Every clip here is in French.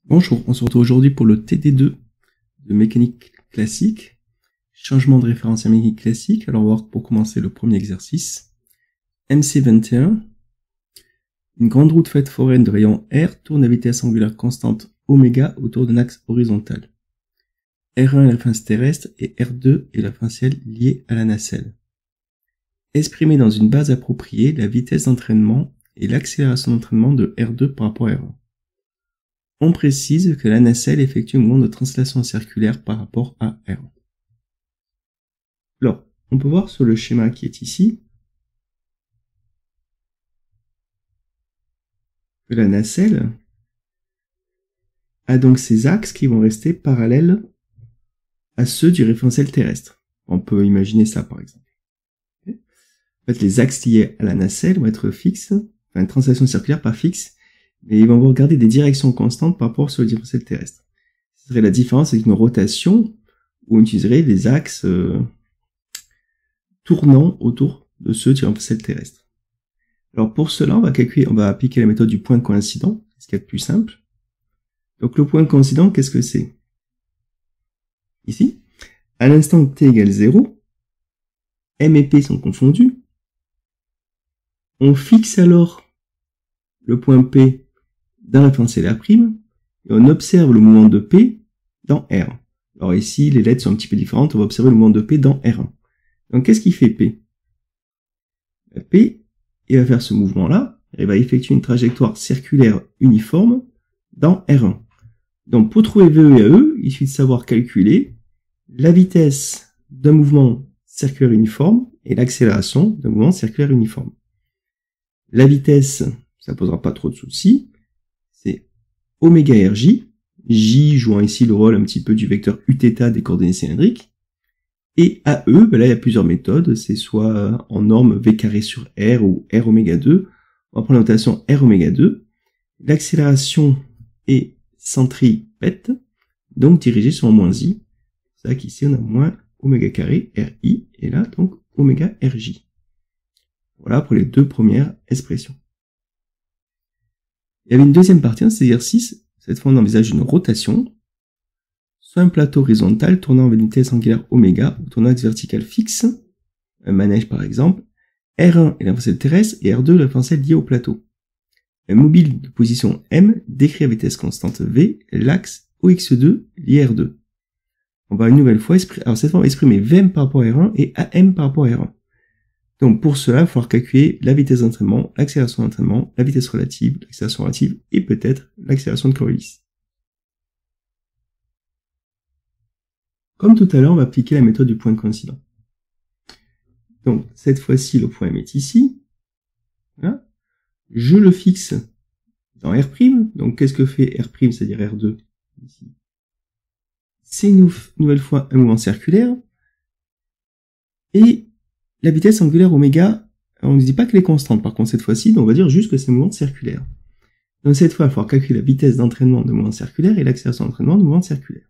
Bonjour, on se retrouve aujourd'hui pour le TD2 de mécanique classique, changement de référentiel mécanique classique. Alors on va voir pour commencer le premier exercice. MC21, une grande roue de fête foraine de rayon R tourne à vitesse angulaire constante oméga autour d'un axe horizontal. R1 est la référence terrestre et R2 est la référentielle liée à la nacelle. Exprimez dans une base appropriée la vitesse d'entraînement et l'accélération d'entraînement de R2 par rapport à R1. On précise que la nacelle effectue un mouvement de translation circulaire par rapport à R1. Alors, on peut voir sur le schéma qui est ici que la nacelle a donc ces axes qui vont rester parallèles à ceux du référentiel terrestre. On peut imaginer ça par exemple. En fait, les axes liés à la nacelle vont être fixes, enfin une translation circulaire pas fixe, mais ils vont garder des directions constantes par rapport sur le référentiel terrestre. Ce serait la différence avec une rotation où on utiliserait les axes tournant autour de ceux du référentiel terrestre. Alors pour cela, on va appliquer la méthode du point coïncident, ce qui est le plus simple. Donc le point coïncident, qu'est-ce que c'est? Ici, à l'instant t égale 0, M et P sont confondus. On fixe alors le point P dans la référentielle R', et on observe le mouvement de P dans R. Alors ici, les lettres sont un petit peu différentes, on va observer le mouvement de P dans R1. Donc qu'est-ce qu'il fait P? P, il va faire ce mouvement-là, il va effectuer une trajectoire circulaire uniforme dans R1. Donc pour trouver VE et AE, il suffit de savoir calculer la vitesse d'un mouvement circulaire uniforme et l'accélération d'un mouvement circulaire uniforme. La vitesse, ça posera pas trop de soucis, c'est oméga RJ, J jouant ici le rôle un petit peu du vecteur Uθ des coordonnées cylindriques, et AE, ben là il y a plusieurs méthodes, c'est soit en norme V carré sur R ou R oméga 2, on va prendre la notation R oméga 2, l'accélération est centripète, donc dirigée sur moins I, c'est ça qu'ici on a moins oméga carré RI, et là donc oméga RJ. Voilà pour les deux premières expressions. Il y avait une deuxième partie dans cet exercice, cette fois on envisage une rotation, soit un plateau horizontal tournant avec une vitesse angulaire oméga, ou tournant axe vertical fixe, un manège par exemple, R1 est la référentielle terrestre et R2 la référentielle liée au plateau. Un mobile de position M décrit à vitesse constante V l'axe OX2 lié à R2. On va une nouvelle fois, alors cette fois on va exprimer Vm par rapport à R1 et Am par rapport à R1. Donc pour cela, il va falloir calculer la vitesse d'entraînement, l'accélération d'entraînement, la vitesse relative, l'accélération relative et peut-être l'accélération de Coriolis. Comme tout à l'heure, on va appliquer la méthode du point coïncident. Donc cette fois-ci, le point M est ici. Voilà. Je le fixe dans R'. Donc qu'est-ce que fait R', c'est-à-dire R2 ici? C'est une nouvelle fois un mouvement circulaire. Et la vitesse angulaire oméga, on ne dit pas qu'elle est constante, par contre cette fois-ci, on va dire juste que c'est un mouvement circulaire. Donc cette fois, il va falloir calculer la vitesse d'entraînement de mouvement circulaire et l'accélération d'entraînement de mouvement circulaire.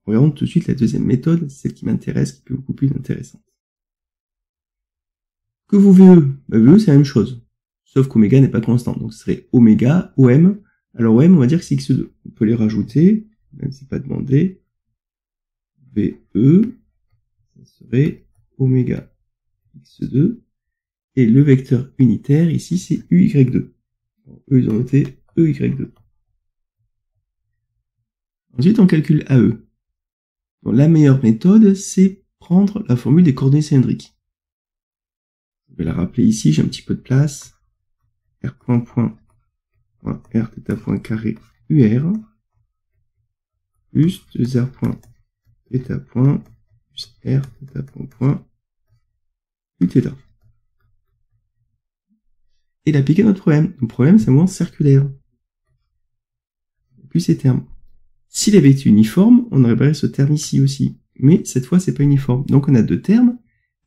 Regardons tout de suite la deuxième méthode, c'est celle qui m'intéresse, qui est beaucoup plus intéressante. Que vous VE? VE c'est la même chose, sauf qu'oméga n'est pas constant, donc ce serait oméga, OM, alors OM on va dire que c'est X2. On peut les rajouter, même si c'est pas demandé, VE, ça serait oméga x2, et le vecteur unitaire, ici, c'est uy2. Donc, eux, ils ont noté ey2. Ensuite, on calcule AE. Donc, la meilleure méthode, c'est prendre la formule des coordonnées cylindriques. Je vais la rappeler ici, j'ai un petit peu de place. R point, R θ carré UR, plus 2R point, θ point, plus R θ point, Uθ. Et l'appliquer à notre problème. Notre problème, c'est un mouvement circulaire. Et puis ces termes. S'il avait été uniforme, on aurait barré ce terme ici aussi. Mais cette fois, c'est pas uniforme. Donc on a deux termes.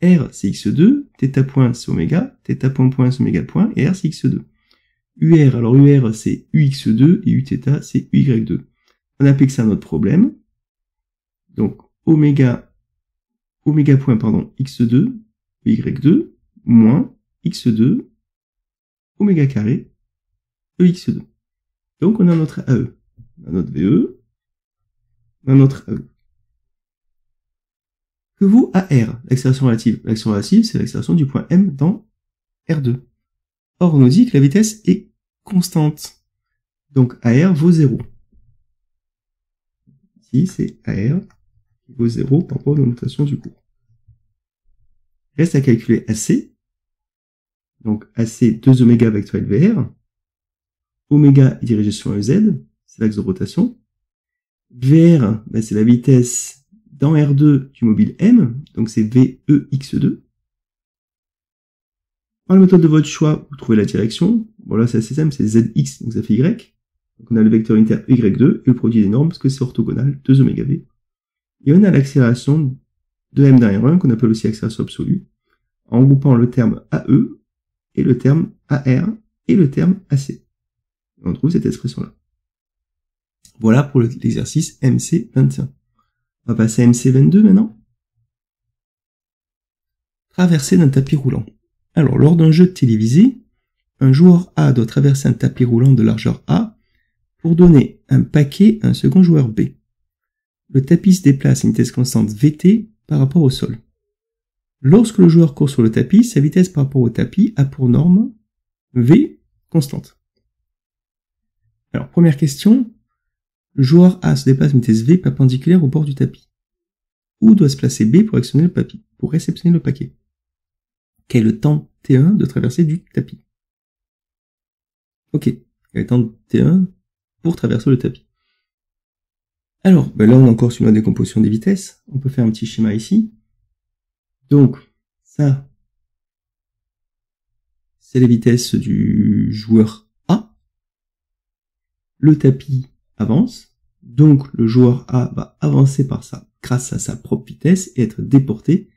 R, c'est x2, θ point, c'est oméga, θ point, c'est oméga point, et R, c'est x2. UR, alors UR, c'est ux2, et Uθ, c'est uy2. On applique ça à notre problème. Donc, oméga point, x2, y2, moins x2, oméga carré, EX2. Donc on a notre AE. on a notre VE, on a notre AE. Que vaut AR, l'accélération relative? L'accélération relative, c'est l'accélération du point M dans R2. Or, on nous dit que la vitesse est constante. Donc, AR vaut 0. Ici, c'est AR qui vaut 0 par rapport à l'augmentation du cours. Reste à calculer AC. Donc, AC 2 oméga vectoriel VR. Oméga est dirigé sur EZ, c'est l'axe de rotation. VR, ben, c'est la vitesse dans R2 du mobile M, donc c'est VEX2. Par la méthode de votre choix, vous trouvez la direction. Bon là c'est assez simple, c'est ZX, donc ça fait Y. Donc on a le vecteur unitaire Y2 et le produit des normes parce que c'est orthogonal, 2 oméga V. Et on a l'accélération de M dans R1 qu'on appelle aussi accélération absolue, en regroupant le terme AE et le terme AR et le terme AC. Et on trouve cette expression-là. Voilà pour l'exercice MC21. On va passer à MC22 maintenant. Traversée d'un tapis roulant. Alors, lors d'un jeu télévisé, un joueur A doit traverser un tapis roulant de largeur A pour donner un paquet à un second joueur B. Le tapis se déplace à une vitesse constante Vt par rapport au sol. Lorsque le joueur court sur le tapis, sa vitesse par rapport au tapis a pour norme V constante. Alors, première question. Le joueur A se déplace à une vitesse V perpendiculaire au bord du tapis. Où doit se placer B pour réceptionner le paquet? Quel est le temps T1 de traversée du tapis? Ok, quel est le temps T1 pour traverser le tapis? Alors, ben là on a encore sur la décomposition des vitesses. On peut faire un petit schéma ici. Donc, ça, c'est les vitesses du joueur A. Le tapis avance. Donc, le joueur A va avancer grâce à sa propre vitesse et être déporté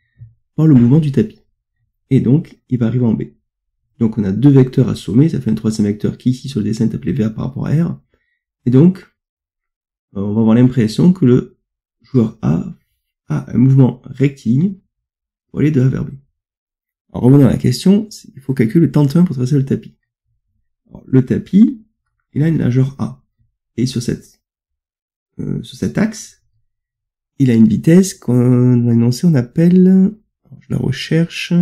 par le mouvement du tapis. Et donc, il va arriver en B. Donc, on a deux vecteurs à sommer, ça fait un troisième vecteur qui, ici, sur le dessin, est appelé VA par rapport à R. Et donc, on va avoir l'impression que le joueur A a un mouvement rectiligne pour aller de A vers B. Alors, revenons à la question, il faut calculer le temps de 1 pour traverser le tapis. Alors, le tapis, il a une largeur A. Et sur cet axe, il a une vitesse qu'on a énoncée, on appelle, alors, je la recherche,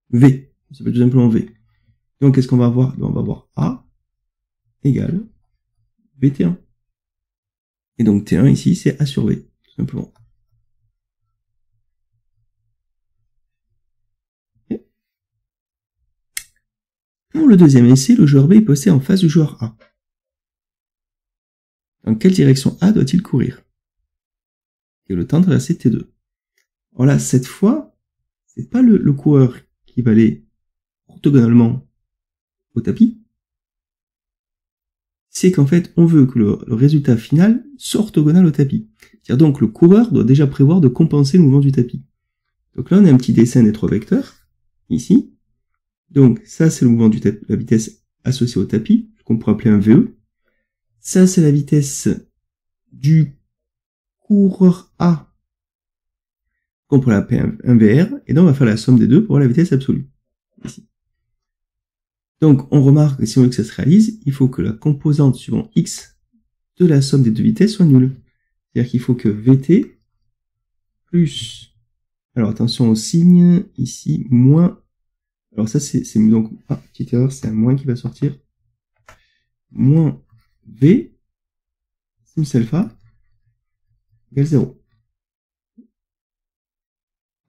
V. Ça s'appelle tout simplement V. Donc, qu'est-ce qu'on va avoir? On va avoir A égale VT1. Et donc, T1 ici, c'est A sur V, tout simplement. Okay. Pour le deuxième essai, le joueur B est posté en face du joueur A. Dans quelle direction A doit-il courir? Et le temps de traverser T2. Alors là, cette fois, c'est pas le coureur qui va aller orthogonalement au tapis. C'est qu'en fait, on veut que le résultat final soit orthogonal au tapis. C'est-à-dire donc, le coureur doit déjà prévoir de compenser le mouvement du tapis. Donc là, on a un petit dessin des trois vecteurs, ici. Donc, ça, c'est le mouvement du tapis, la vitesse associée au tapis, qu'on pourrait appeler un VE. Ça, c'est la vitesse du coureur A, qu'on pourrait appeler un VR. Et donc, on va faire la somme des deux pour avoir la vitesse absolue. Ici. Donc, on remarque que si on veut que ça se réalise, il faut que la composante suivant x de la somme des deux vitesses soit nulle. C'est-à-dire qu'il faut que Vt plus, alors attention au signe, ici, moins, alors ça c'est donc, petite erreur, c'est un moins qui va sortir, moins V, sinus alpha, égale 0.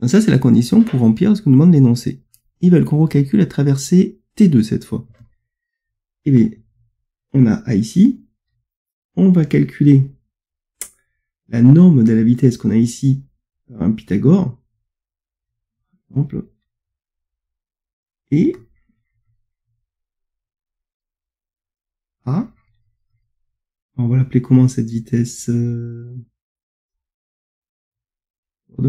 Donc ça c'est la condition pour remplir ce que nous demande l'énoncé. Ils veulent qu'on recalcule la traversée T2 cette fois. Et bien, on a A ici, on va calculer la norme de la vitesse qu'on a ici par un Pythagore, par exemple, et A, on va l'appeler comment cette vitesse, un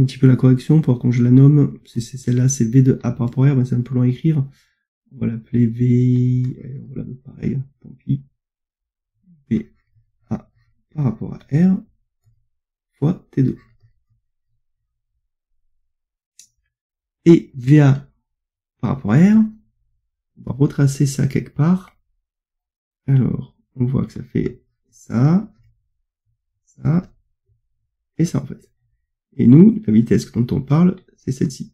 petit peu la correction, pour quand je la nomme, c'est celle-là, c'est V de A par rapport à R, mais c'est un peu long à écrire. On va l'appeler V, on va la mettre pareil, tant pis. V A par rapport à R fois T2. Et VA par rapport à R, on va retracer ça quelque part. Alors, on voit que ça fait ça, ça, et ça en fait. Et nous, la vitesse dont on parle, c'est celle-ci.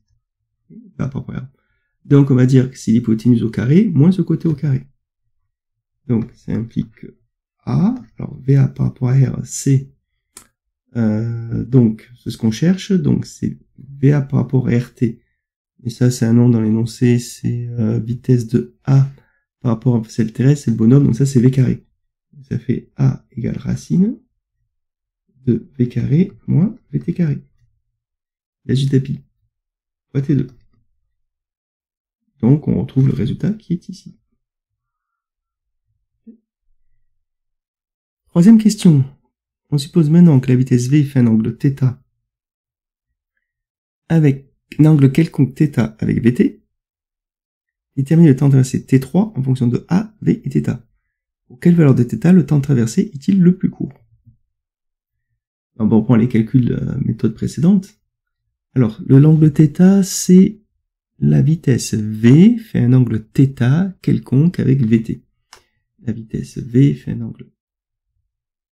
Donc on va dire que c'est l'hypoténuse au carré moins ce côté au carré. Donc ça implique que A, alors VA par rapport à R, c'est donc c'est ce qu'on cherche, donc c'est VA par rapport à RT. Et ça c'est un nom dans l'énoncé, c'est vitesse de A par rapport à celle terrestre, c'est le bonhomme, donc ça c'est V carré. Ça fait A égale racine de V carré moins VT carré. L'âge du tapis, fois T2. Donc on retrouve le résultat qui est ici. Troisième question. On suppose maintenant que la vitesse V fait un angle θ avec un angle quelconque θ avec VT. Détermine le temps traversé T3 en fonction de A, V et θ. Pour quelle valeur de θ le temps traversé est-il le plus court? On reprend les calculs méthode précédente. Alors, l'angle θ, c'est la vitesse V fait un angle θ quelconque avec VT. La vitesse V fait un angle.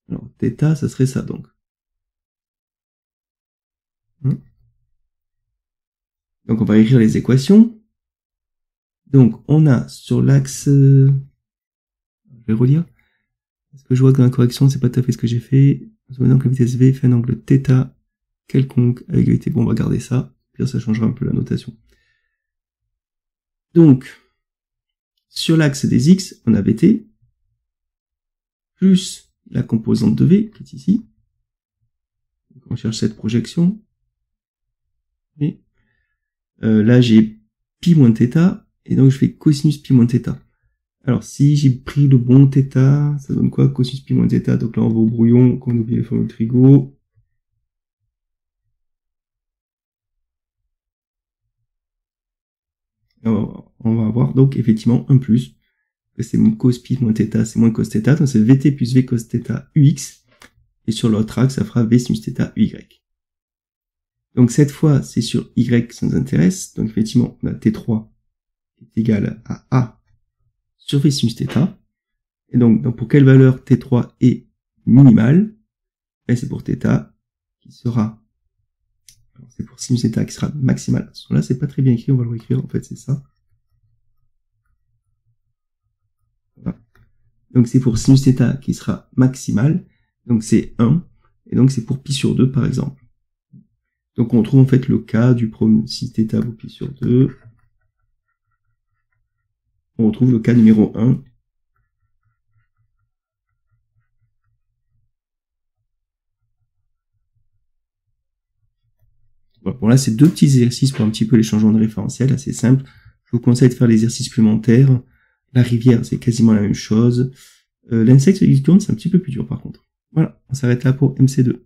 Alors, θ, ça serait ça, donc. Donc, on va écrire les équations. Donc, on a sur l'axe... je vais relire. Parce que je vois que dans la correction, c'est pas tout à fait ce que j'ai fait. Donc, la vitesse V fait un angle θ quelconque avec VT. Bon, on va garder ça. Puis ça changera un peu la notation. Donc, sur l'axe des X, on a VT, plus la composante de V, qui est ici. Donc, on cherche cette projection. Et là, j'ai pi moins θ, et donc je fais cosinus pi moins θ. Alors, si j'ai pris le bon θ, ça donne quoi? Cosinus pi moins θ. Donc là, on va au brouillon, qu'on oublie les formules trigo. On va avoir donc effectivement un plus, que c'est cos pi moins θ, c'est moins cos θ, donc c'est vt plus v cos θ ux, et sur l'autre axe, ça fera v sinus θ uy. Donc cette fois, c'est sur y que ça nous intéresse, donc effectivement, on a t3 qui est égal à a sur v sinus θ, et donc pour quelle valeur t3 est minimale? C'est pour θ qui sera, c'est pour sinus θ qui sera maximal. Là, c'est pas très bien écrit, on va le réécrire, en fait, c'est ça. Voilà. Donc c'est pour sinus θ qui sera maximal, donc c'est 1, et donc c'est pour pi sur 2 par exemple. Donc on trouve en fait le cas du problème si θ vaut pi sur 2. On retrouve le cas numéro 1. Voilà, bon là c'est deux petits exercices pour un petit peu les changements de référentiel, assez simple. Je vous conseille de faire l'exercice supplémentaire. La rivière c'est quasiment la même chose. L'insecte et le licorne c'est un petit peu plus dur par contre. Voilà, on s'arrête là pour MC2.